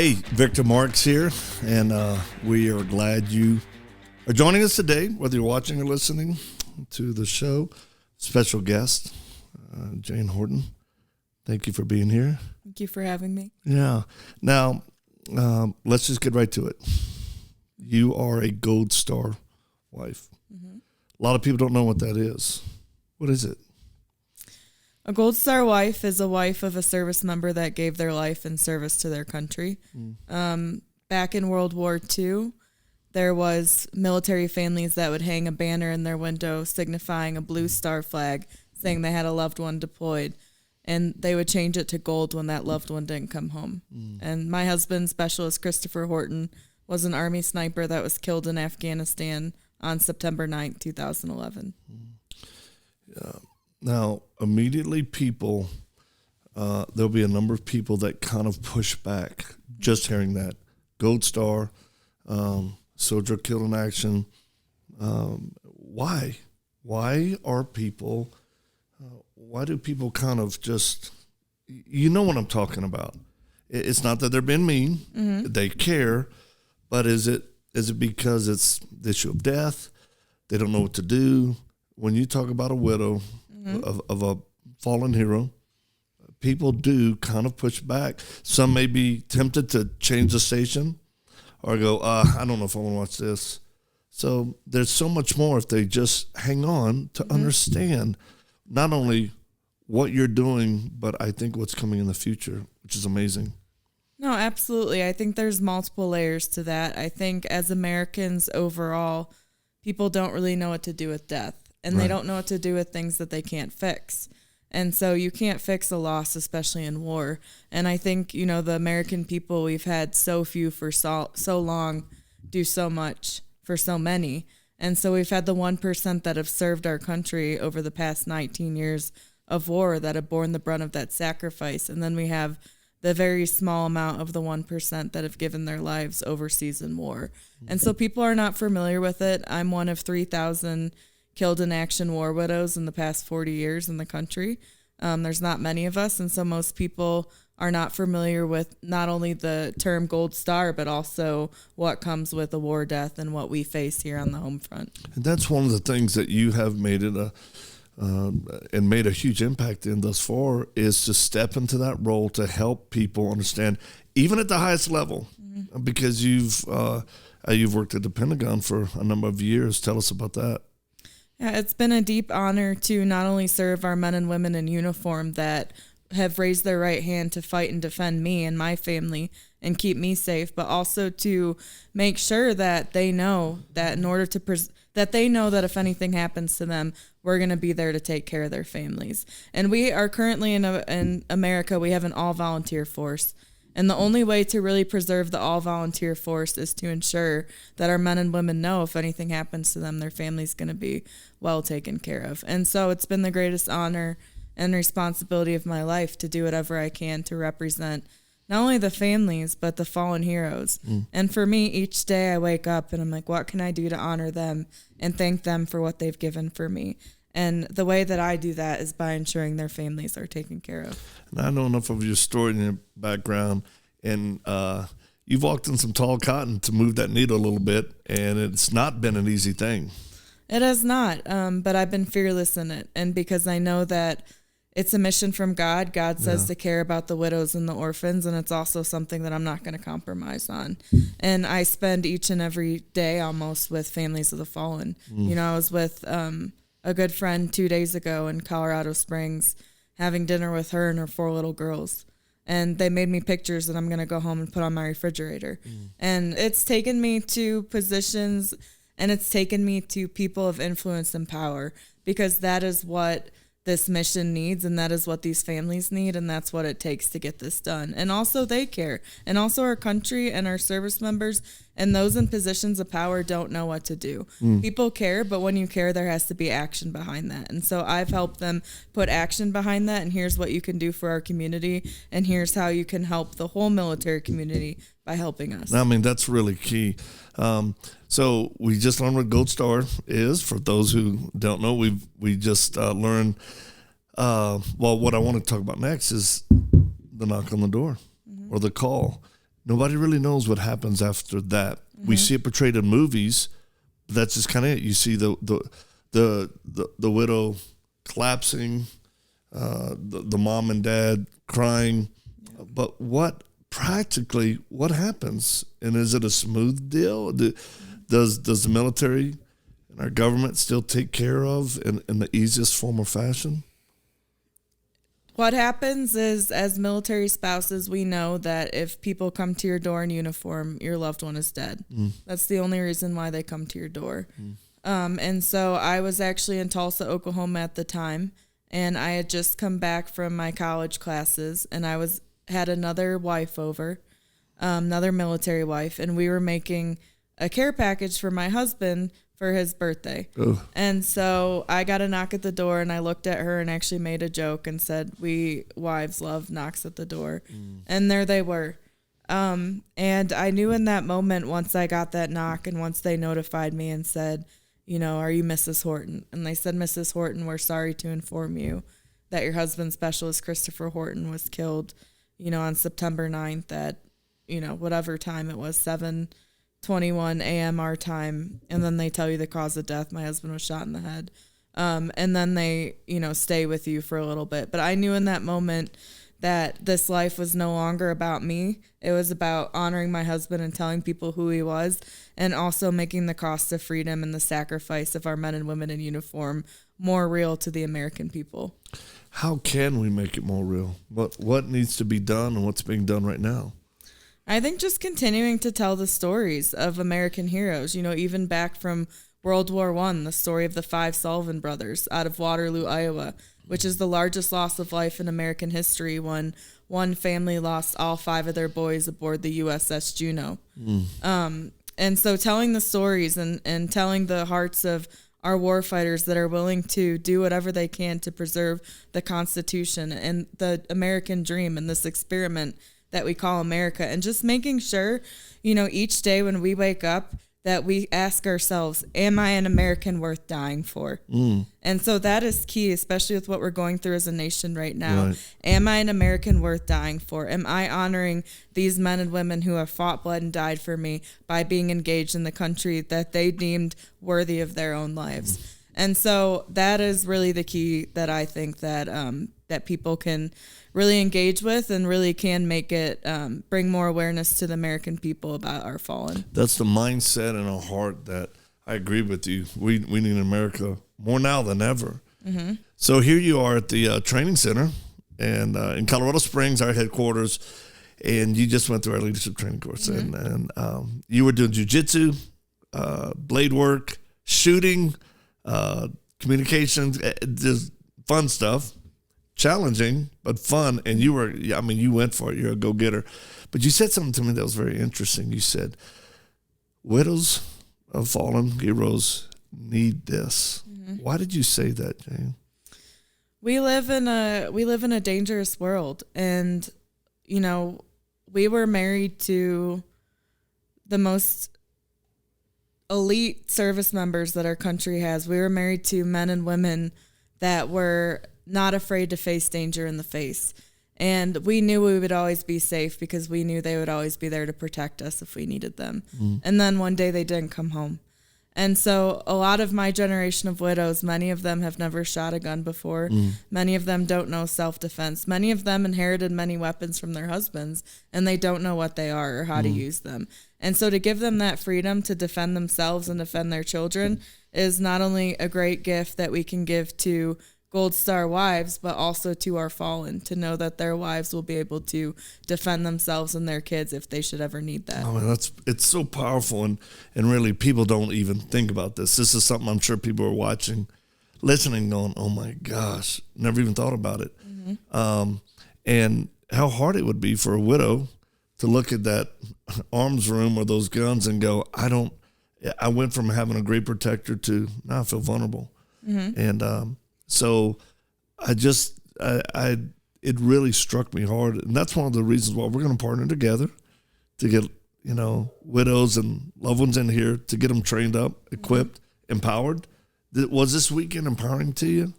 Hey, Victor Marx here, and we are glad you are joining us today, whether you're watching or listening to the show. Special guest, Jane Horton. Thank you for being here. Thank you for having me. Yeah. Now, let's just get right to it. You are a Gold Star wife. Mm-hmm. A lot of people don't know what that is. What is it? A Gold Star wife is a wife of a service member that gave their life in service to their country. Back in World War II, there was military families that would hang a banner in their window signifying a blue star flag, saying they had a loved one deployed. And they would change it to gold when that loved one didn't come home. And my husband, Specialist Christopher Horton, was an Army sniper that was killed in Afghanistan on September 9th, 2011. Now, immediately people, there'll be a number of people that kind of push back just hearing that. Gold Star, soldier killed in action. Why? Why are people, why do people kind of just, you know what I'm talking about. It's not that they're being mean. Mm-hmm. They care. But is it because it's the issue of death? They don't know what to do. When you talk about a widow, of a fallen hero, people do kind of push back. Some may be tempted to change the station or go, I don't know if I want to watch this. So there's so much more if they just hang on to understand not only what you're doing, but I think what's coming in the future, which is amazing. No, absolutely. I think there's multiple layers to that. I think as Americans overall, people don't really know what to do with death. And They don't know what to do with things that they can't fix. And so you can't fix a loss, especially in war. And I think, the American people, we've had so few for so long do so much for so many. And so we've had the 1% that have served our country over the past 19 years of war that have borne the brunt of that sacrifice. And then we have the very small amount of the 1% that have given their lives overseas in war. And so people are not familiar with it. I'm one of 3,000 killed in action war widows in the past 40 years in the country. There's not many of us, and so most people are not familiar with not only the term Gold Star, but also what comes with a war death and what we face here on the home front. And that's one of the things that you have made it and made a huge impact in thus far is to step into that role to help people understand, even at the highest level, because you've worked at the Pentagon for a number of years. Tell us about that. Yeah, it's been a deep honor to not only serve our men and women in uniform that have raised their right hand to fight and defend me and my family and keep me safe, but also to make sure that they know that in order to that they know that if anything happens to them, we're going to be there to take care of their families. And we are currently in America, we have an all-volunteer force. And the only way to really preserve the all-volunteer force is to ensure that our men and women know if anything happens to them, their family's going to be well taken care of. And so it's been the greatest honor and responsibility of my life to do whatever I can to represent not only the families, but the fallen heroes. And for me, each day I wake up and I'm like, what can I do to honor them and thank them for what they've given for me? And the way that I do that is by ensuring their families are taken care of. And I know enough of your story and your background, and you've walked in some tall cotton to move that needle a little bit, and it's not been an easy thing. It has not, but I've been fearless in it. And because I know that it's a mission from God. God says to care about the widows and the orphans, and it's also something that I'm not going to compromise on. And I spend each and every day almost with families of the fallen. I was with a good friend 2 days ago in Colorado Springs, having dinner with her and her 4 little girls. And they made me pictures that I'm going to go home and put on my refrigerator. And it's taken me to positions and it's taken me to people of influence and power, because that is what this mission needs, and that is what these families need, and that's what it takes to get this done. And also they care, and also our country and our service members and those in positions of power don't know what to do. People care, but when you care, there has to be action behind that. And so I've helped them put action behind that, and here's what you can do for our community, and here's how you can help the whole military community by helping us. I mean, that's really key. So we just learned what Gold Star is. For those who don't know, we just learned, well, what I want to talk about next is the knock on the door or the call. nobody really knows what happens after that. We see it portrayed in movies. But that's just kind of it. You see the widow collapsing, the mom and dad crying. But what happens? And is it a smooth deal? Does the military and our government still take care of in the easiest form or fashion? What happens is, as military spouses, we know that if people come to your door in uniform, your loved one is dead. That's the only reason why they come to your door. And so I was actually in Tulsa, Oklahoma at the time, and I had just come back from my college classes, and I had another wife over, another military wife, and we were making a care package for my husband for his birthday. Ugh. And so I got a knock at the door, and I looked at her and actually made a joke and said, "We wives love knocks at the door." And there they were. And I knew in that moment, once I got that knock and once they notified me and said, "Are you Mrs. Horton?" And they said, "Mrs. Horton, we're sorry to inform you that your husband, Specialist Christopher Horton, was killed, on September 9th at, whatever time it was, 7:21 a.m. our time." And then they tell you the cause of death. My husband was shot in the head. And then they, stay with you for a little bit. But I knew in that moment that this life was no longer about me. It was about honoring my husband and telling people who he was, and also making the cost of freedom and the sacrifice of our men and women in uniform more real to the American people. How can we make it more real? What needs to be done and what's being done right now? I think just continuing to tell the stories of American heroes, even back from World War I, the story of the 5 Sullivan brothers out of Waterloo, Iowa, which is the largest loss of life in American history, when one family lost all 5 of their boys aboard the USS Juneau. And so telling the stories and telling the hearts of our warfighters that are willing to do whatever they can to preserve the Constitution and the American dream and this experiment that we call America, and just making sure, each day when we wake up, that we ask ourselves, am I an American worth dying for? And so that is key, especially with what we're going through as a nation right now. Right. Am I an American worth dying for? Am I honoring these men and women who have fought, bled, and died for me by being engaged in the country that they deemed worthy of their own lives? And so that is really the key that I think that that people can really engage with and really can make it bring more awareness to the American people about our fallen. That's the mindset in our heart that I agree with you. We need America more now than ever. So here you are at the training center and in Colorado Springs, our headquarters, and you just went through our leadership training course. And you were doing jiu-jitsu, blade work, shooting, communications, just fun stuff. Challenging, but fun. And you went for it. You're a go-getter. But you said something to me that was very interesting. You said, widows of fallen heroes need this. Why did you say that, Jane? We live in a dangerous world. And, we were married to the most elite service members that our country has. We were married to men and women that were not afraid to face danger in the face. And we knew we would always be safe because we knew they would always be there to protect us if we needed them. And then one day they didn't come home. And so a lot of my generation of widows, many of them have never shot a gun before. Many of them don't know self-defense. Many of them inherited many weapons from their husbands, and they don't know what they are or how to use them. And so to give them that freedom to defend themselves and defend their children is not only a great gift that we can give to Gold Star wives, but also to our fallen, to know that their wives will be able to defend themselves and their kids if they should ever need that. Oh, it's so powerful, and really people don't even think about this. This is something I'm sure people are watching, listening, going, oh my gosh, never even thought about it. And how hard it would be for a widow to look at that arms room or those guns and go, I went from having a great protector to now I feel vulnerable. And so it really struck me hard. And that's one of the reasons why we're going to partner together to get, widows and loved ones in here, to get them trained up, equipped, empowered. Was this weekend empowering to you?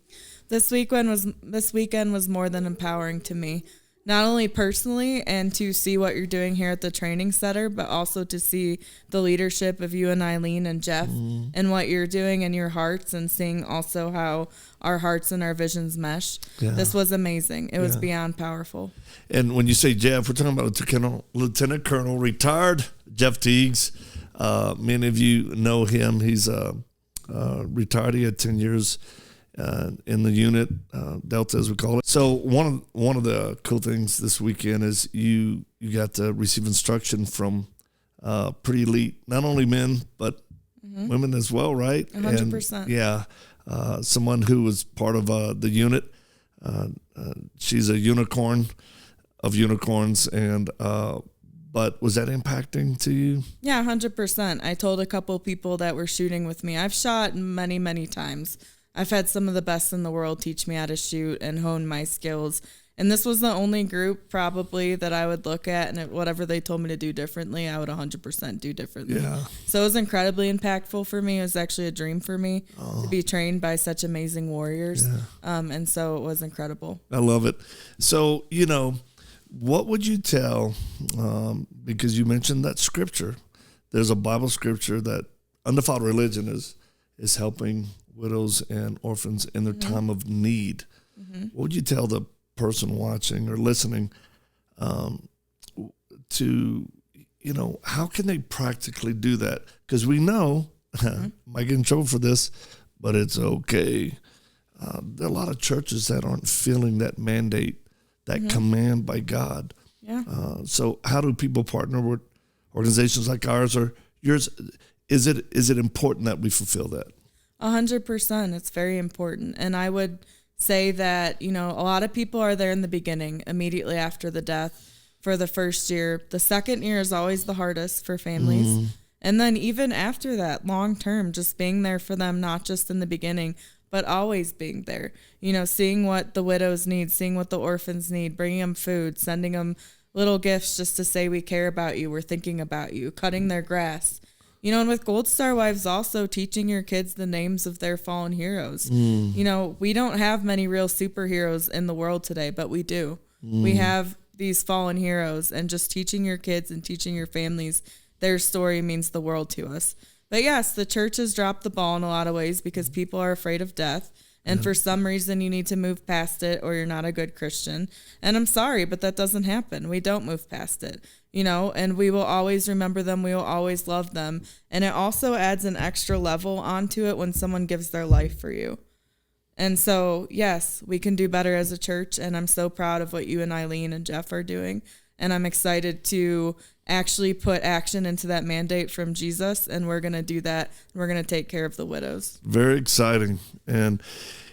This weekend was more than empowering to me. not only personally and to see what you're doing here at the training center, but also to see the leadership of you and Eileen and Jeff and what you're doing in your hearts, and seeing also how our hearts and our visions mesh. Yeah. This was amazing. It was beyond powerful. And when you say Jeff, we're talking about Lieutenant Colonel, retired Jeff Teagues. Many of you know him. He's retired. He had 10 years in the unit, Delta as we call it. So one of the cool things this weekend is you got to receive instruction from pretty elite, not only men but women as well, right? 100%. And, yeah, someone who was part of the unit. She's a unicorn of unicorns, and but was that impacting to you? Yeah, 100%. I told a couple people that were shooting with me. I've shot many, many times. I've had some of the best in the world teach me how to shoot and hone my skills. And this was the only group probably that I would look at, and whatever they told me to do differently, I would 100% do differently. Yeah. So it was incredibly impactful for me. It was actually a dream for me to be trained by such amazing warriors. Yeah. And so it was incredible. I love it. So, what would you tell, because you mentioned that scripture, there's a Bible scripture that undefiled religion is helping widows and orphans in their time of need. What would you tell the person watching or listening to, how can they practically do that? Because we know, might get in trouble for this, but it's okay. There are a lot of churches that aren't feeling that mandate, that command by God. Yeah. So how do people partner with organizations like ours or yours? Is it important that we fulfill that? 100%. It's very important. And I would say that, a lot of people are there in the beginning, immediately after the death, for the first year. The second year is always the hardest for families. And then even after that, long term, just being there for them, not just in the beginning, but always being there, seeing what the widows need, seeing what the orphans need, bringing them food, sending them little gifts just to say we care about you, we're thinking about you, cutting their grass. And with Gold Star Wives also teaching your kids the names of their fallen heroes. We don't have many real superheroes in the world today, but we do. We have these fallen heroes, and just teaching your kids and teaching your families their story means the world to us. But yes, the church has dropped the ball in a lot of ways because people are afraid of death. And for some reason, you need to move past it or you're not a good Christian. And I'm sorry, but that doesn't happen. We don't move past it, and we will always remember them. We will always love them. And it also adds an extra level onto it when someone gives their life for you. And so, yes, we can do better as a church. And I'm so proud of what you and Eileen and Jeff are doing. And I'm excited to actually put action into that mandate from Jesus, and we're going to do that. We're going to take care of the widows. Very exciting. And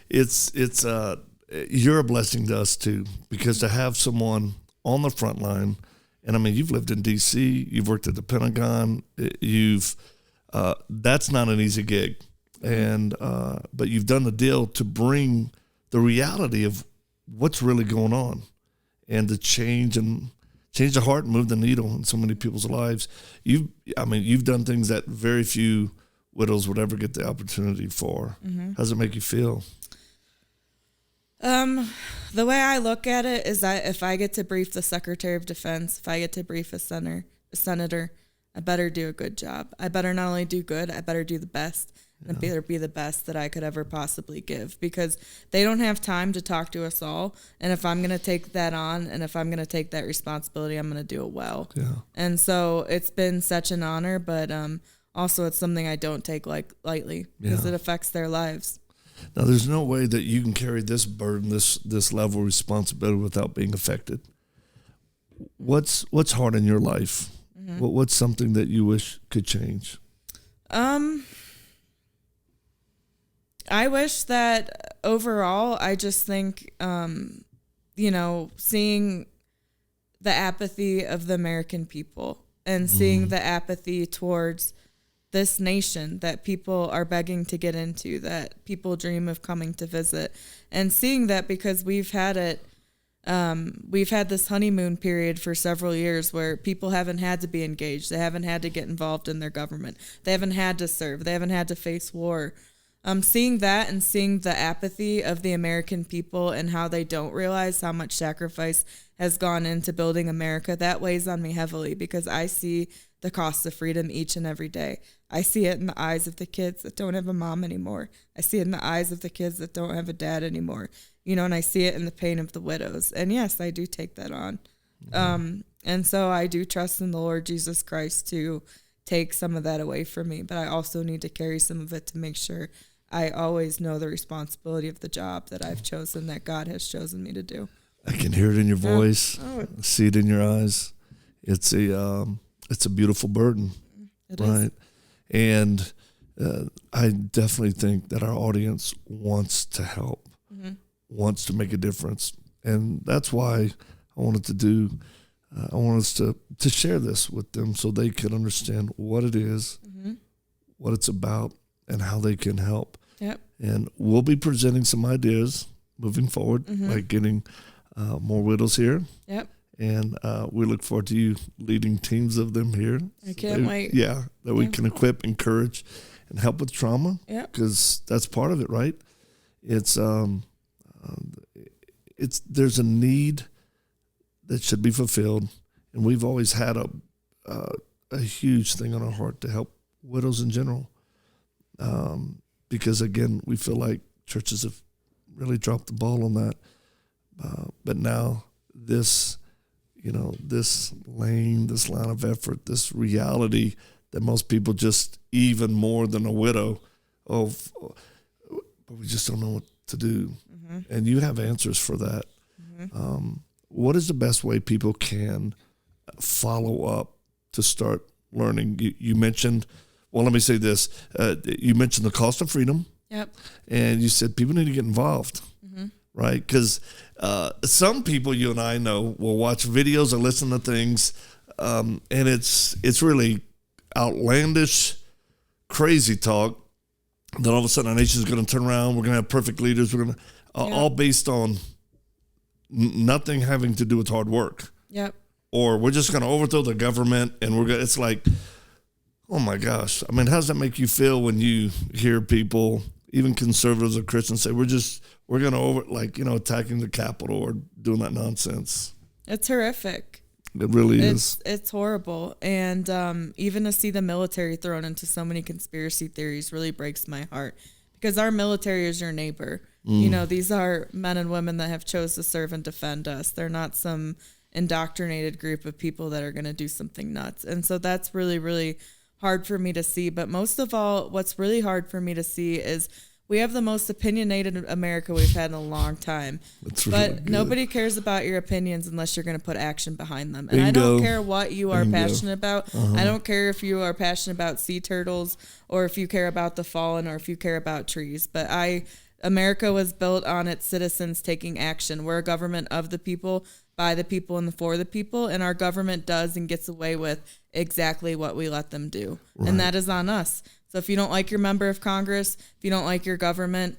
it's you're a blessing to us too, because to have someone on the front line, and I mean, you've lived in DC, you've worked at the Pentagon, that's not an easy gig. And, but you've done the deal to bring the reality of what's really going on and to change the heart and move the needle in so many people's lives. You've done things that very few widows would ever get the opportunity for. How does it make you feel? The way I look at it is that if I get to brief the Secretary of Defense, if I get to brief a senator, I better do a good job. I better not only do good, I better do the best. And better be the best that I could ever possibly give, because they don't have time to talk to us all. And if I'm going to take that on, and if I'm going to take that responsibility, I'm going to do it well. Yeah. And so it's been such an honor, but also it's something I don't take lightly because it affects their lives. Now, there's no way that you can carry this burden, this level of responsibility without being affected. What's hard in your life? What's something that you wish could change? I wish that overall, I just think, seeing the apathy of the American people and seeing the apathy towards this nation that people are begging to get into, that people dream of coming to visit, and seeing that because we've had this honeymoon period for several years where people haven't had to be engaged. They haven't had to get involved in their government. They haven't had to serve. They haven't had to face war. Seeing that and seeing the apathy of the American people and how they don't realize how much sacrifice has gone into building America, that weighs on me heavily because I see the cost of freedom each and every day. I see it in the eyes of the kids that don't have a mom anymore. I see it in the eyes of the kids that don't have a dad anymore. And I see it in the pain of the widows. And yes, I do take that on. And so I do trust in the Lord Jesus Christ to take some of that away from me, but I also need to carry some of it to make sure I always know the responsibility of the job that I've chosen, that God has chosen me to do. I can hear it in your voice, see it in your eyes. It's a beautiful burden, right? And I definitely think that our audience wants to help, wants to make a difference, and that's why I wanted to do. I want us to share this with them so they can understand what it is, what it's about, and how they can help. Yep. And we'll be presenting some ideas moving forward, like getting more widows here. Yep. And we look forward to you leading teams of them here. I can't wait. Yeah, that we can equip, encourage, and help with trauma. Yeah. Because that's part of it, right? It's there's a need that should be fulfilled, and we've always had a huge thing on our heart to help widows in general. Because again, we feel like churches have really dropped the ball on that. But now this line of effort, this reality that most people just even more than a widow, but we just don't know what to do. And you have answers for that. What is the best way people can follow up to start learning? You mentioned, well, let me say this. You mentioned the cost of freedom. Yep. And you said people need to get involved, right? Because some people you and I know will watch videos or listen to things, and it's really outlandish, crazy talk. Then all of a sudden our nation is going to turn around. We're going to have perfect leaders. We're going to all based on nothing having to do with hard work. Yep. Or we're just going to overthrow the government, and it's like, oh my gosh. I mean, how does that make you feel when you hear people, even conservatives or Christians, say we're going to attacking the Capitol or doing that nonsense? It's horrific. It really is. It's horrible. And even to see the military thrown into so many conspiracy theories really breaks my heart, because our military is your neighbor. These are men and women that have chose to serve and defend us. They're not some indoctrinated group of people that are going to do something nuts. And so that's really, really hard for me to see. But most of all, what's really hard for me to see is we have the most opinionated America we've had in a long time. That's really but good. Nobody cares about your opinions unless you're going to put action behind them. And Bingo. I don't care what you are passionate about. Uh-huh. I don't care if you are passionate about sea turtles or if you care about the fallen or if you care about trees. But America was built on its citizens taking action. We're a government of the people, by the people, and for the people. And our government does and gets away with exactly what we let them do. Right. And that is on us. So if you don't like your member of Congress, if you don't like your government,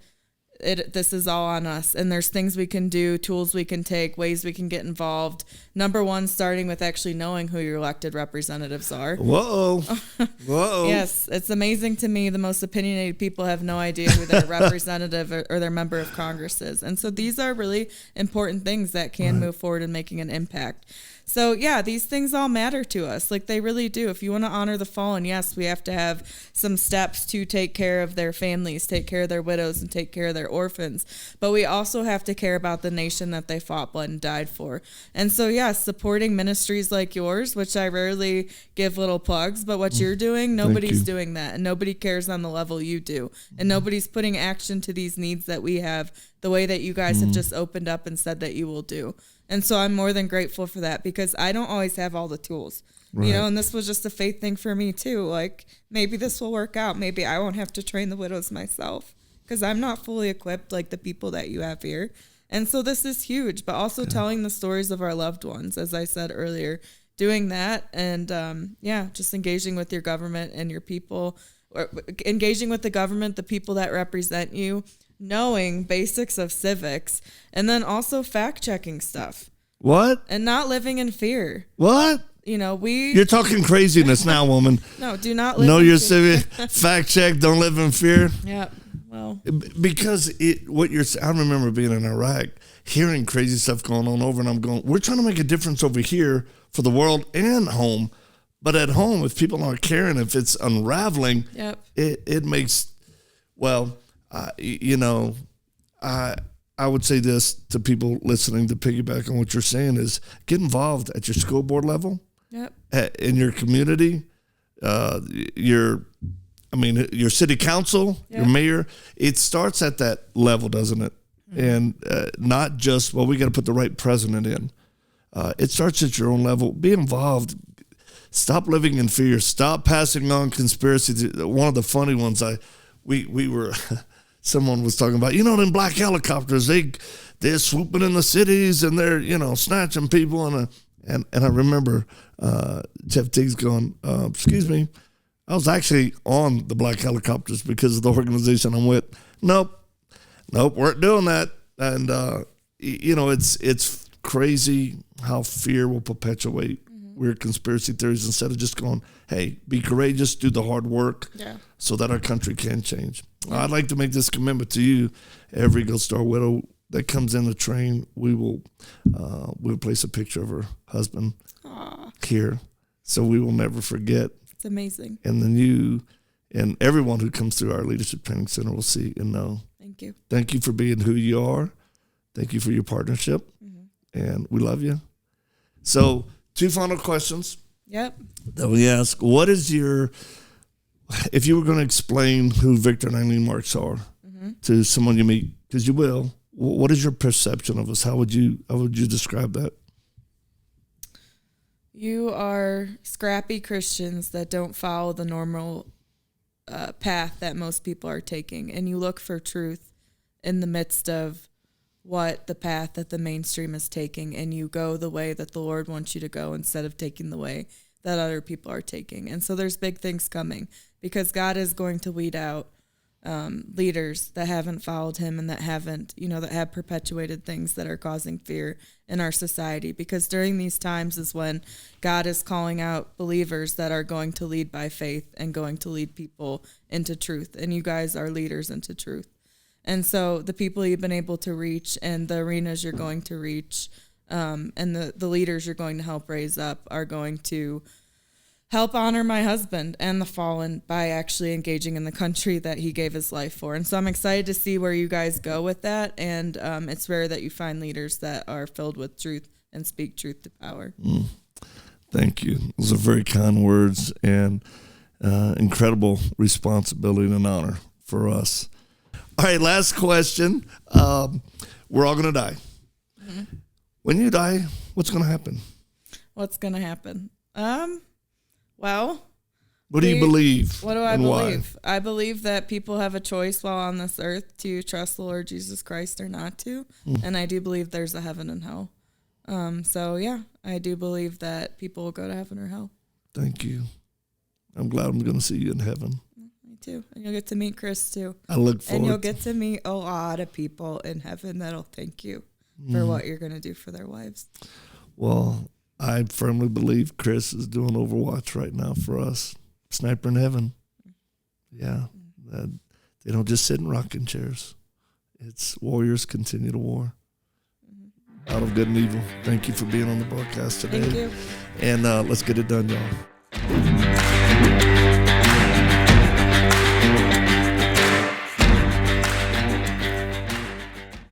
this is all on us. And there's things we can do, tools we can take, ways we can get involved. Number one, starting with actually knowing who your elected representatives are. Whoa. Yes, it's amazing to me. The most opinionated people have no idea who their representative or their member of Congress is. And so these are really important things that can move forward in making an impact. So, yeah, these things all matter to us. Like, they really do. If you want to honor the fallen, yes, we have to have some steps to take care of their families, take care of their widows, and take care of their orphans. But we also have to care about the nation that they fought, bled, and died for. And so, yes, supporting ministries like yours, which I rarely give little plugs, but what you're doing, nobody's doing that. And nobody cares on the level you do. And nobody's putting action to these needs that we have the way that you guys have just opened up and said that you will do. And so I'm more than grateful for that, because I don't always have all the tools, and this was just a faith thing for me too. Like, maybe this will work out. Maybe I won't have to train the widows myself, because I'm not fully equipped like the people that you have here. And so this is huge, but also telling the stories of our loved ones, as I said earlier, doing that. And just engaging with your government and your people, or engaging with the government, the people that represent you, knowing basics of civics, and then also fact-checking stuff. What? And not living in fear. What? You're talking craziness now, woman. No, do not live know in your fear. civic. Fact check. Don't live in fear. Yeah. Well, because I remember being in Iraq, hearing crazy stuff going on over, and I'm going, we're trying to make a difference over here for the world and home. But at home, if people aren't caring, if it's unraveling, it makes, well, I would say this to people listening to piggyback on what you're saying is get involved at your school board level, in your community, your city council, your mayor. It starts at that level, doesn't it? Mm-hmm. And not just, well, we got to put the right president in. It starts at your own level. Be involved. Stop living in fear. Stop passing on conspiracy. One of the funny ones, we were... Someone was talking about, them black helicopters, they're swooping in the cities and they're, snatching people. And I remember Jeff Teagues going, excuse me, I was actually on the black helicopters because of the organization I'm with. Nope, weren't doing that. And, it's crazy how fear will perpetuate weird conspiracy theories instead of just going, hey, be courageous, do the hard work so that our country can change. I'd like to make this commitment to you. Every Gold Star widow that comes in the train, we'll place a picture of her husband here, so we will never forget. It's amazing. And then you and everyone who comes through our Leadership Training Center will see and know. Thank you. Thank you for being who you are. Thank you for your partnership, and we love you. So 2 final questions. Yep. That we ask, what is if you were going to explain who Victor and Eileen Marx are to someone you meet, because you will, what is your perception of us? How would you describe that? You are scrappy Christians that don't follow the normal path that most people are taking, and you look for truth in the midst of what the path that the mainstream is taking, and you go the way that the Lord wants you to go instead of taking the way that other people are taking. And so there's big things coming because God is going to weed out leaders that haven't followed him and that haven't, that have perpetuated things that are causing fear in our society. Because during these times is when God is calling out believers that are going to lead by faith and going to lead people into truth. And you guys are leaders into truth. And so the people you've been able to reach and the arenas you're going to reach and the leaders you're going to help raise up are going to help honor my husband and the fallen by actually engaging in the country that he gave his life for. And so I'm excited to see where you guys go with that. And it's rare that you find leaders that are filled with truth and speak truth to power. Thank you. Those are very kind words and incredible responsibility and honor for us. All right, last question. We're all going to die. When you die, what's going to happen? What's going to happen? Well, what do you believe? What do I believe? Why? I believe that people have a choice while on this earth to trust the Lord Jesus Christ or not to. And I do believe there's a heaven and hell. So, yeah, I do believe that people will go to heaven or hell. Thank you. I'm glad I'm going to see you in heaven. Me too. And you'll get to meet Chris, too. I look forward. And you'll get to meet a lot of people in heaven that'll thank you for what you're going to do for their wives. Well, I firmly believe Chris is doing Overwatch right now for us. Sniper in heaven. Yeah. They don't just sit in rocking chairs. It's warriors continue to war. Out of good and evil. Thank you for being on the broadcast today. Thank you. And let's get it done, y'all.